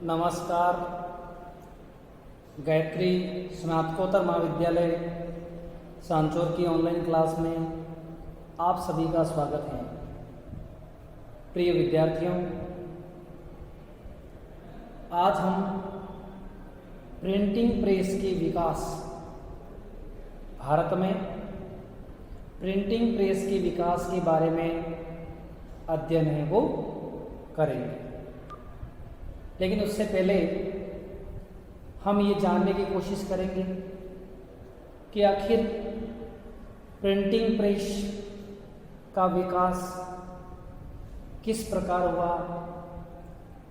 नमस्कार। गायत्री स्नातकोत्तर महाविद्यालय सांचौर की ऑनलाइन क्लास में आप सभी का स्वागत है। प्रिय विद्यार्थियों, आज हम प्रिंटिंग प्रेस के विकास, भारत में प्रिंटिंग प्रेस के विकास के बारे में अध्ययन है वो करेंगे। लेकिन उससे पहले हम ये जानने की कोशिश करेंगे कि आखिर प्रिंटिंग प्रेस का विकास किस प्रकार हुआ,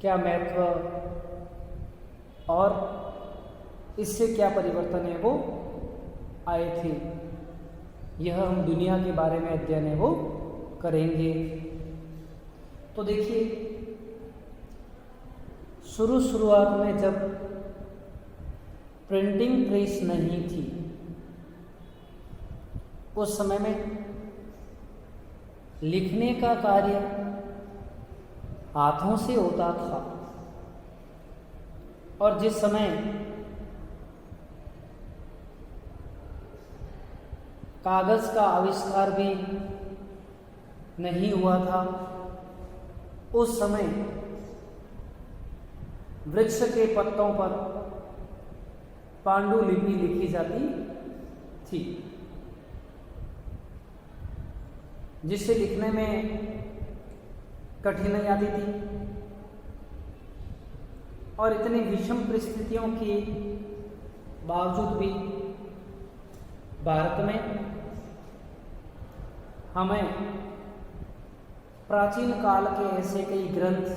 क्या महत्व और इससे क्या परिवर्तन है वो आए थे। यह हम दुनिया के बारे में अध्ययन है वो करेंगे। तो देखिए, शुरुआत में जब प्रिंटिंग प्रेस नहीं थी, उस समय में लिखने का कार्य हाथों से होता था। और जिस समय कागज का आविष्कार भी नहीं हुआ था, उस समय वृक्ष के पत्तों पर पांडुलिपि लिखी जाती थी, जिससे लिखने में कठिनाई आती थी। और इतनी विषम परिस्थितियों के बावजूद भी भारत में हमें प्राचीन काल के ऐसे कई ग्रंथ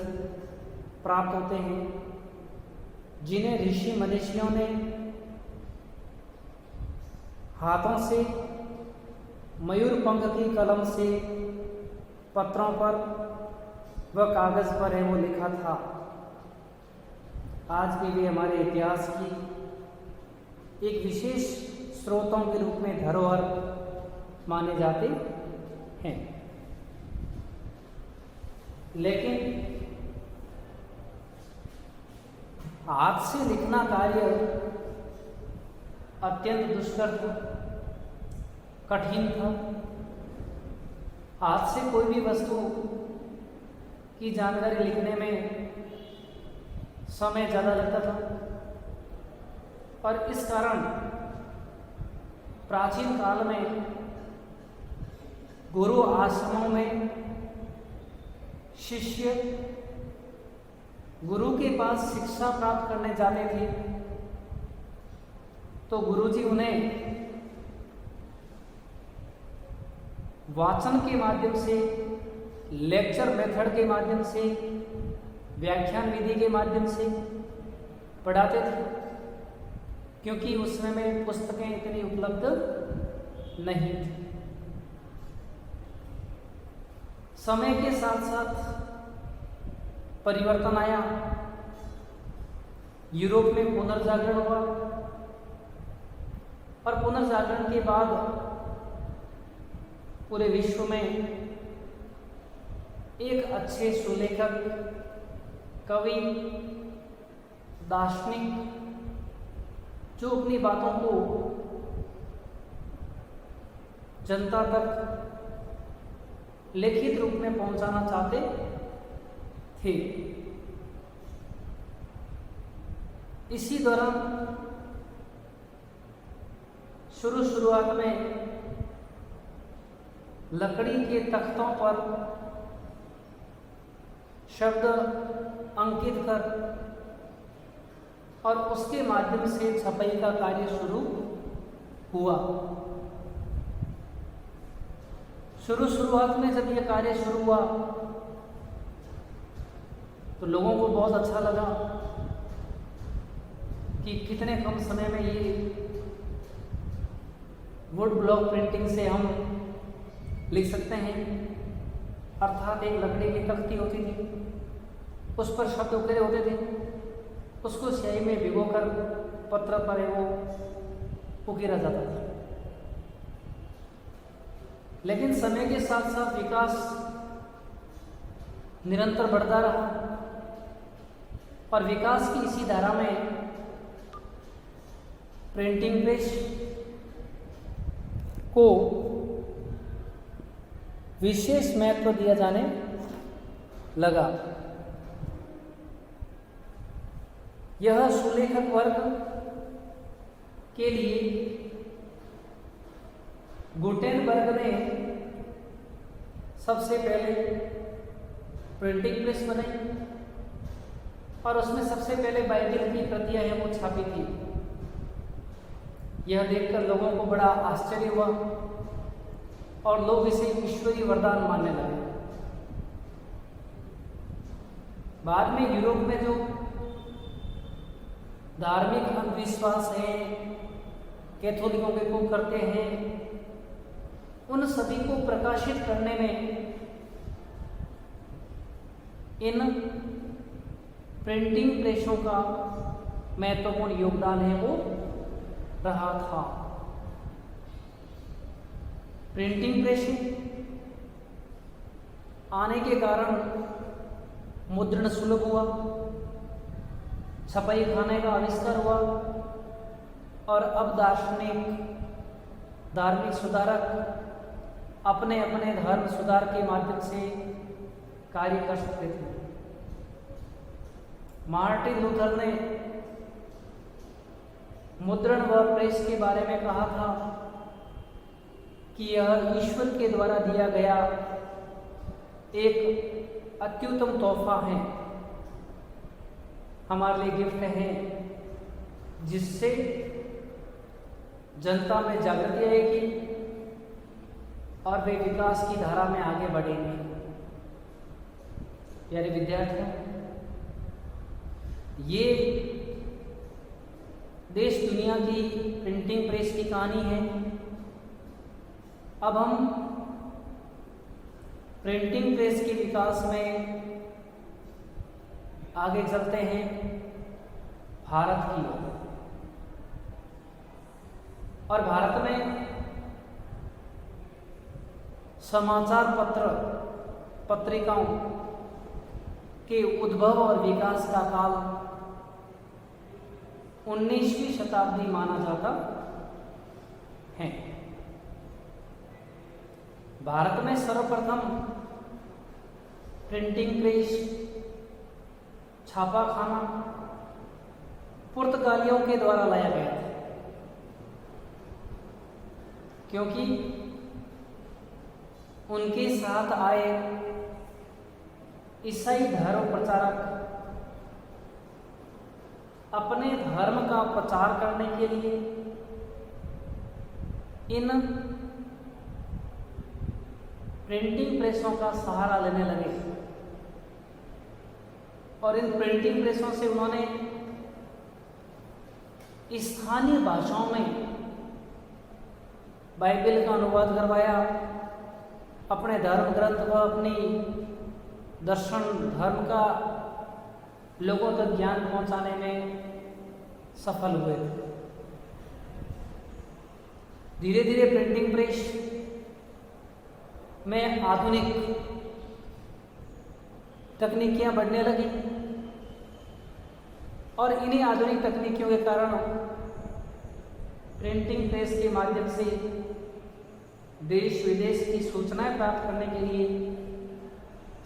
प्राप्त होते हैं जिन्हें ऋषि मनीषियों ने हाथों से मयूर पंख की कलम से पत्रों पर व कागज पर है वो लिखा था। आज भी वे हमारे इतिहास की एक विशेष स्रोतों के रूप में धरोहर माने जाते हैं। लेकिन हाथ से लिखना कार्य अत्यंत दुष्कर था, कठिन था। हाथ से कोई भी वस्तु की जानकारी लिखने में समय ज़्यादा लगता था। और इस कारण प्राचीन काल में गुरु आश्रमों में शिष्य गुरु के पास शिक्षा प्राप्त करने जाते थे, तो गुरुजी उन्हें वाचन के माध्यम से, लेक्चर मेथड के माध्यम से, व्याख्यान विधि के माध्यम से पढ़ाते थे, क्योंकि उस समय में पुस्तकें इतनी उपलब्ध नहीं थी। समय के साथ साथ परिवर्तन आया, यूरोप में पुनर्जागरण हुआ और पुनर्जागरण के बाद पूरे विश्व में एक अच्छे सुलेखक, कवि, दार्शनिक जो अपनी बातों को जनता तक लिखित रूप में पहुंचाना चाहते थे। इसी दौरान शुरुआत में लकड़ी के तख्तों पर शब्द अंकित कर और उसके माध्यम से छपाई का कार्य शुरू हुआ। शुरुआत में जब यह कार्य शुरू हुआ तो लोगों को बहुत अच्छा लगा कि कितने कम समय में ये वुड ब्लॉक प्रिंटिंग से हम लिख सकते हैं। अर्थात एक लकड़ी की तख्ती होती थी, उस पर शब्द उकेरे होते थे, उसको स्याही में भिगोकर पत्र पर है वो उकेरा जाता था। लेकिन समय के साथ साथ विकास निरंतर बढ़ता रहा और विकास की इसी धारा में प्रिंटिंग प्रेस को विशेष महत्व दिया जाने लगा। यह सुलेखक वर्ग के लिए गुटेनबर्ग ने सबसे पहले प्रिंटिंग प्रेस बनाई और उसमें सबसे पहले बाइबल की प्रतियां हैं वो छापी थी। यह देखकर लोगों को बड़ा आश्चर्य हुआ और लोग इसे ईश्वरीय वरदान मानने लगे। बाद में यूरोप में जो धार्मिक अंधविश्वास है, कैथोलिकों के को करते हैं, उन सभी को प्रकाशित करने में इन प्रिंटिंग प्रेसों का महत्वपूर्ण योगदान है वो रहा था। प्रिंटिंग प्रेस आने के कारण मुद्रण सुलभ हुआ, छपाई खाने का आविष्कार हुआ और अब दार्शनिक धार्मिक सुधारक अपने अपने धर्म सुधार के माध्यम से कार्य कर सकते थे। मार्टिन लूथर ने मुद्रण व प्रेस के बारे में कहा था कि यह ईश्वर के द्वारा दिया गया एक अत्युत्तम तोहफा है, हमारे लिए गिफ्ट है, जिससे जनता में जागृति आएगी और वे विकास की धारा में आगे बढ़ेंगे। प्यारे विद्यार्थियों, ये देश दुनिया की प्रिंटिंग प्रेस की कहानी है। अब हम प्रिंटिंग प्रेस के विकास में आगे चलते हैं भारत की ओर। और भारत में समाचार पत्र पत्रिकाओं के उद्भव और विकास का काल 19वीं शताब्दी माना जाता है। भारत में सर्वप्रथम प्रिंटिंग प्रेस, छापाखाना पुर्तगालियों के द्वारा लाया गया था, क्योंकि उनके साथ आए ईसाई धर्म प्रचारक अपने धर्म का प्रचार करने के लिए इन प्रिंटिंग प्रेसों का सहारा लेने लगे और इन प्रिंटिंग प्रेसों से उन्होंने स्थानीय भाषाओं में बाइबल का अनुवाद करवाया, अपने धर्म ग्रंथ व अपनी दर्शन धर्म का लोगों तक ज्ञान पहुंचाने में सफल हुए। धीरे धीरे प्रिंटिंग प्रेस में आधुनिक तकनीकियां बढ़ने लगी और इन्हीं आधुनिक तकनीकियों के कारण प्रिंटिंग प्रेस के माध्यम से देश विदेश की सूचनाएं प्राप्त करने के लिए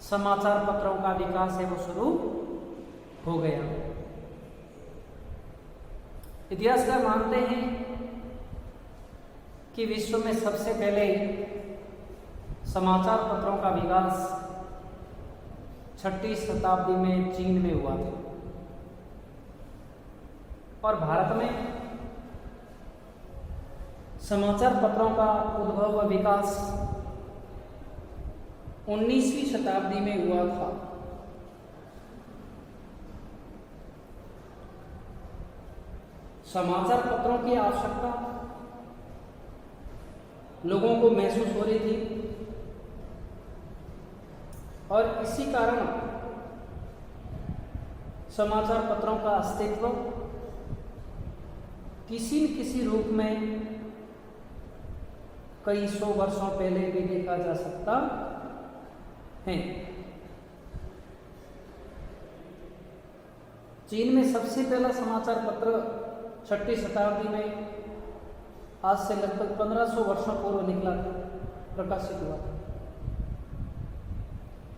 समाचार पत्रों का विकास है वो शुरू हो गया। इतिहासकार मानते हैं कि विश्व में सबसे पहले समाचार पत्रों का विकास 6वीं शताब्दी में चीन में हुआ था और भारत में समाचार पत्रों का उद्भव व विकास 19वीं शताब्दी में हुआ था। समाचार पत्रों की आवश्यकता लोगों को महसूस हो रही थी और इसी कारण समाचार पत्रों का अस्तित्व किसी न किसी रूप में कई सौ वर्षों पहले भी देखा जा सकता है। चीन में सबसे पहला समाचार पत्र 6वीं शताब्दी में आज से लगभग 1500 वर्षों पूर्व निकला था, प्रकाशित हुआ था।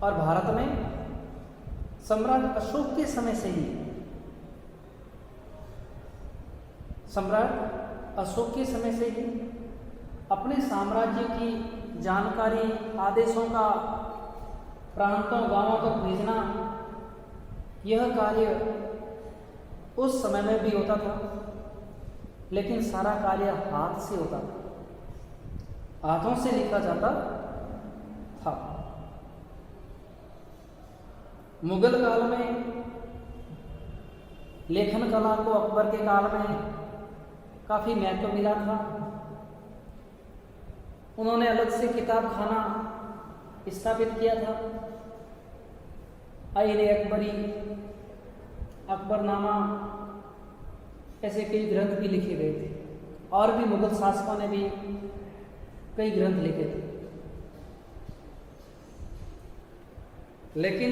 और भारत में सम्राट अशोक के समय से ही अपने साम्राज्य की जानकारी, आदेशों का प्रांतों, गांवों तक भेजना, यह कार्य उस समय में भी होता था, लेकिन सारा कार्य हाथ से होता था, हाथों से लिखा जाता था। मुगल काल में लेखन कला को अकबर के काल में काफ़ी महत्व मिला था। उन्होंने अलग से किताब खाना स्थापित किया था। आईने अकबरी, अकबरनामा, ऐसे कई ग्रंथ भी लिखे गए थे, और भी मुगल शासकों ने भी कई ग्रंथ लिखे थे। लेकिन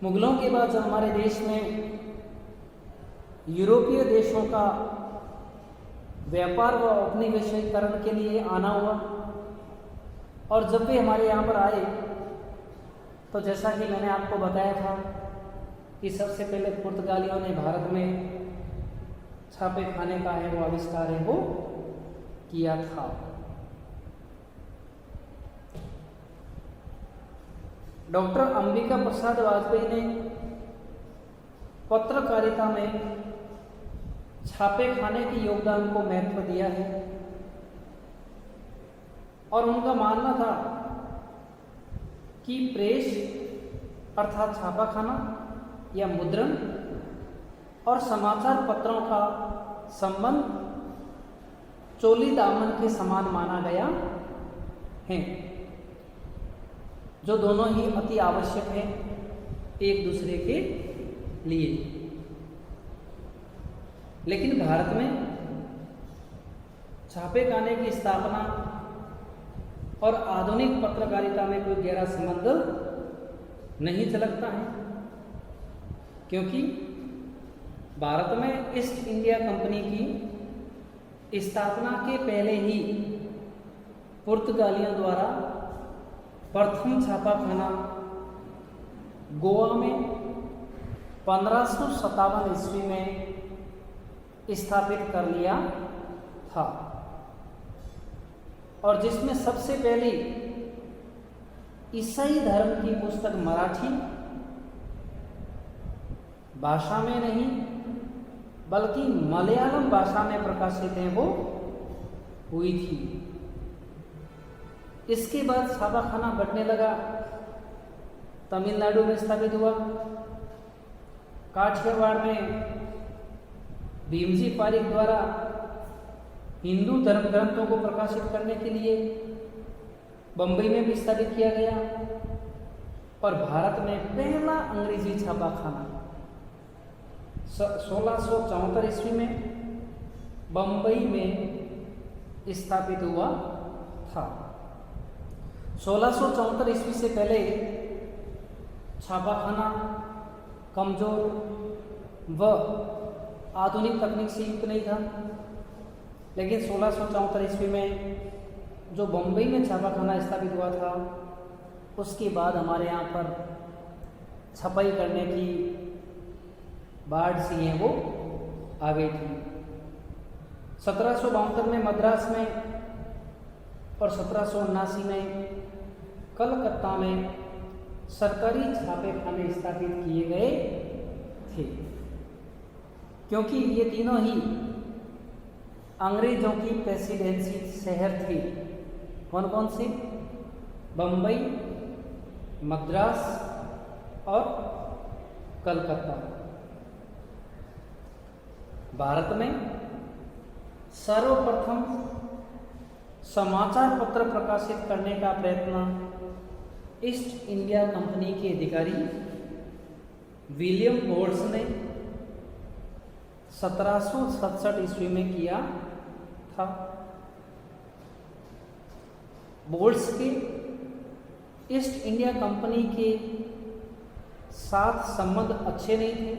मुगलों के बाद जब हमारे देश में यूरोपीय देशों का व्यापार व औपनिवेशीकरण के लिए आना हुआ, और जब वे हमारे यहाँ पर आए तो जैसा कि मैंने आपको बताया था कि सबसे पहले पुर्तगालियों ने भारत में छापे खाने का है वो आविष्कार है वो किया था। डॉक्टर अंबिका प्रसाद वाजपेयी ने पत्रकारिता में छापे खाने के योगदान को महत्व दिया है, और उनका मानना था कि प्रेस अर्थात छापाखाना या मुद्रण और समाचार पत्रों का संबंध चोली दामन के समान माना गया है, जो दोनों ही अति आवश्यक हैं एक दूसरे के लिए। लेकिन भारत में छापे खाने की स्थापना और आधुनिक पत्रकारिता में कोई गहरा संबंध नहीं झलकता है, क्योंकि भारत में ईस्ट इंडिया कंपनी की स्थापना के पहले ही पुर्तगालियों द्वारा प्रथम छापाखाना गोवा में 1557 ईस्वी में स्थापित कर लिया था, और जिसमें सबसे पहली ईसाई धर्म की पुस्तक मराठी भाषा में नहीं बल्कि मलयालम भाषा में प्रकाशित है वो हुई थी। इसके बाद छापाखाना बढ़ने लगा, तमिलनाडु में स्थापित हुआ, काठियावाड़ में भीमजी पारिक द्वारा हिंदू धर्म ग्रंथों को प्रकाशित करने के लिए बंबई में भी स्थापित किया गया, और भारत में पहला अंग्रेजी छापाखाना 1674 ईस्वी में बंबई में स्थापित हुआ था। 1674 ईस्वी से पहले छापाखाना कमजोर व आधुनिक तकनीक से युक्त नहीं था, लेकिन 1674 ईस्वी में जो बम्बई में छापाखाना स्थापित हुआ था, उसके बाद हमारे यहाँ पर छपाई करने की बाढ़ सी है वो आ गई थी। 1772 में मद्रास में और 1779 में कलकत्ता में सरकारी छापे खाने स्थापित किए गए थे, क्योंकि ये तीनों ही अंग्रेजों की प्रेसिडेंसी शहर थे। कौन कौन से? बम्बई, मद्रास और कलकत्ता। भारत में सर्वप्रथम समाचार पत्र प्रकाशित करने का प्रयत्न ईस्ट इंडिया कंपनी के अधिकारी विलियम बोर्ड्स ने 1767 ईस्वी में किया था। बोर्ड्स के ईस्ट इंडिया कंपनी के साथ संबंध अच्छे नहीं थे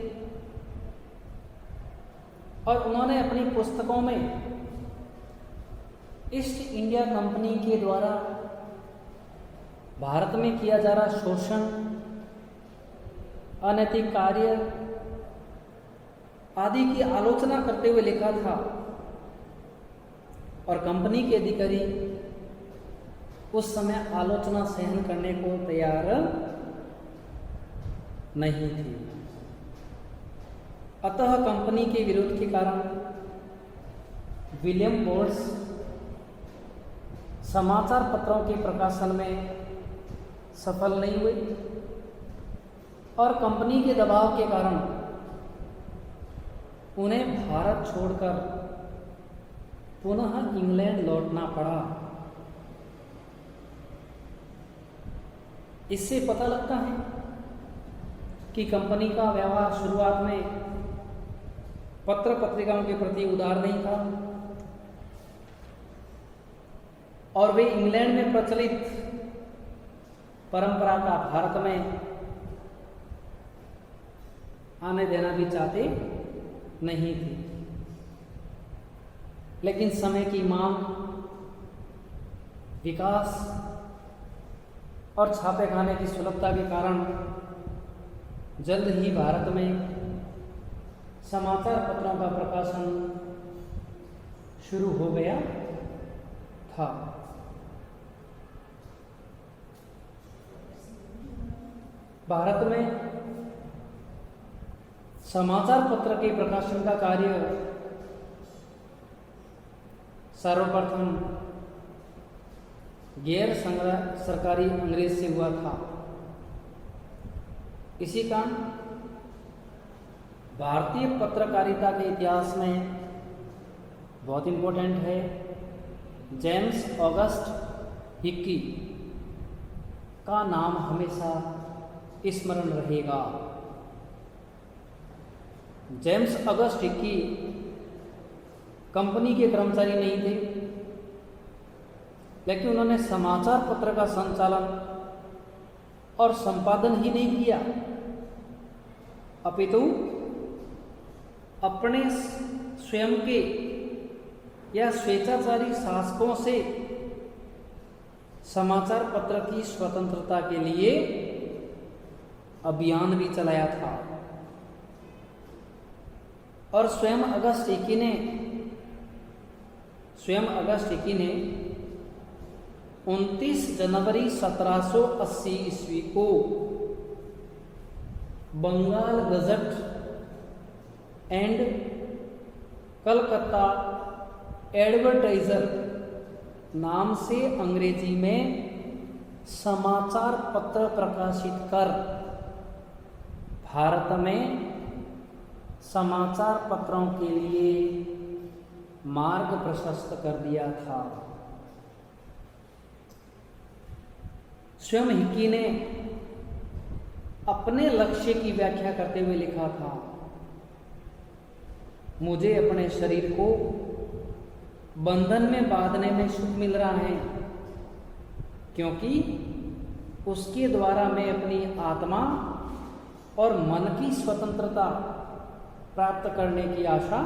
और उन्होंने अपनी पुस्तकों में ईस्ट इंडिया कंपनी के द्वारा भारत में किया जा रहा शोषण, अनैतिक कार्य आदि की आलोचना करते हुए लिखा था और कंपनी के अधिकारी उस समय आलोचना सहन करने को तैयार नहीं थी। अतः कंपनी के विरोध के कारण विलियम बोल्स समाचार पत्रों के प्रकाशन में सफल नहीं हुए और कंपनी के दबाव के कारण उन्हें भारत छोड़कर पुनः इंग्लैंड लौटना पड़ा। इससे पता लगता है कि कंपनी का व्यवहार शुरुआत में पत्र पत्रिकाओं के प्रति उदार नहीं था और वे इंग्लैंड में प्रचलित परंपरा का भारत में आने देना भी चाहते नहीं थे। लेकिन समय की मांग, विकास और छापे खाने की सुलभता के कारण जल्द ही भारत में समाचार पत्रों का प्रकाशन शुरू हो गया था। भारत में समाचार पत्र के प्रकाशन का कार्य सर्वप्रथम गैर सरकारी अंग्रेज से हुआ था। इसी कारण भारतीय पत्रकारिता के इतिहास में बहुत इम्पोर्टेंट है जेम्स ऑगस्ट हिक्की का नाम हमेशा स्मरण रहेगा। जेम्स ऑगस्ट हिक्की कंपनी के कर्मचारी नहीं थे, लेकिन उन्होंने समाचार पत्र का संचालन और संपादन ही नहीं किया, अपितु अपने स्वयं के या स्वेच्छाचारी शासकों से समाचार पत्र की स्वतंत्रता के लिए अभियान भी चलाया था और स्वयं अगस्त हिक्की ने 29 जनवरी 1780 ईस्वी को Bengal Gazette and Calcutta Advertiser नाम से अंग्रेजी में समाचार पत्र प्रकाशित कर भारत में समाचार पत्रों के लिए मार्ग प्रशस्त कर दिया था। स्वयं हिक्की ने अपने लक्ष्य की व्याख्या करते हुए लिखा था, मुझे अपने शरीर को बंधन में बांधने में सुख मिल रहा है, क्योंकि उसके द्वारा मैं अपनी आत्मा और मन की स्वतंत्रता प्राप्त करने की आशा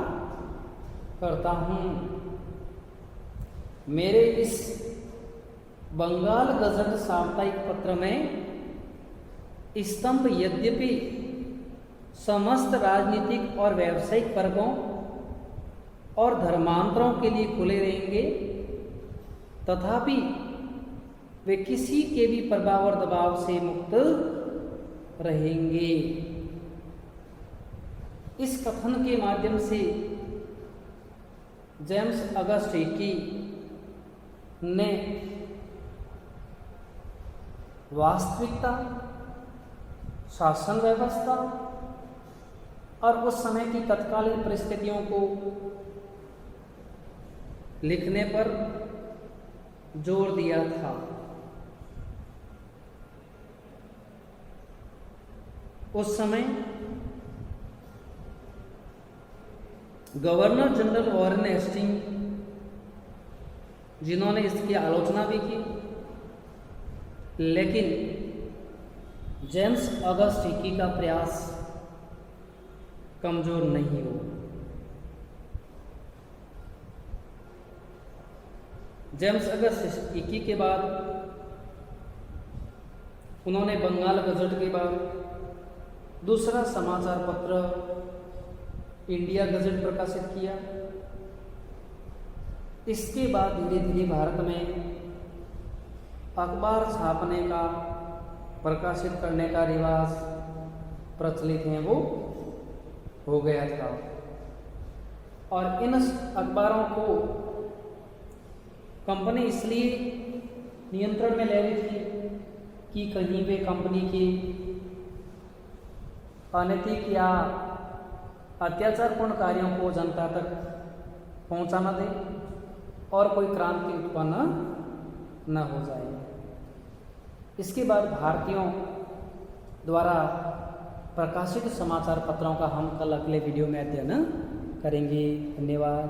करता हूं। मेरे इस बंगाल गजट साप्ताहिक पत्र में स्तंभ यद्यपि समस्त राजनीतिक और व्यावसायिक वर्गों और धर्मांतरों के लिए खुले रहेंगे, तथापि वे किसी के भी प्रभाव और दबाव से मुक्त रहेंगे। इस कथन के माध्यम से जेम्स ऑगस्ट हिक्की ने वास्तविकता, शासन व्यवस्था और उस समय की तत्कालीन परिस्थितियों को लिखने पर जोर दिया था। उस समय गवर्नर जनरल वॉरेन हेस्टिंग, जिन्होंने इसकी आलोचना भी की, लेकिन जेम्स ऑगस्ट हिकी का प्रयास कमजोर नहीं हो। जेम्स ऑगस्ट हिकी के बाद उन्होंने बंगाल गजट के बाद दूसरा समाचार पत्र इंडिया गजट प्रकाशित किया। इसके बाद धीरे धीरे भारत में अखबार छापने का, प्रकाशित करने का रिवाज प्रचलित है वो हो गया था। और इन अखबारों को कंपनी इसलिए नियंत्रण में ले रही थी कि कहीं भी कंपनी की अनैतिक या अत्याचारपूर्ण कार्यों को जनता तक पहुंचाना दे और कोई क्रांति उत्पन्न न हो जाए। इसके बाद भारतीयों द्वारा प्रकाशित समाचार पत्रों का हम कल अगले वीडियो में अध्ययन करेंगे। धन्यवाद।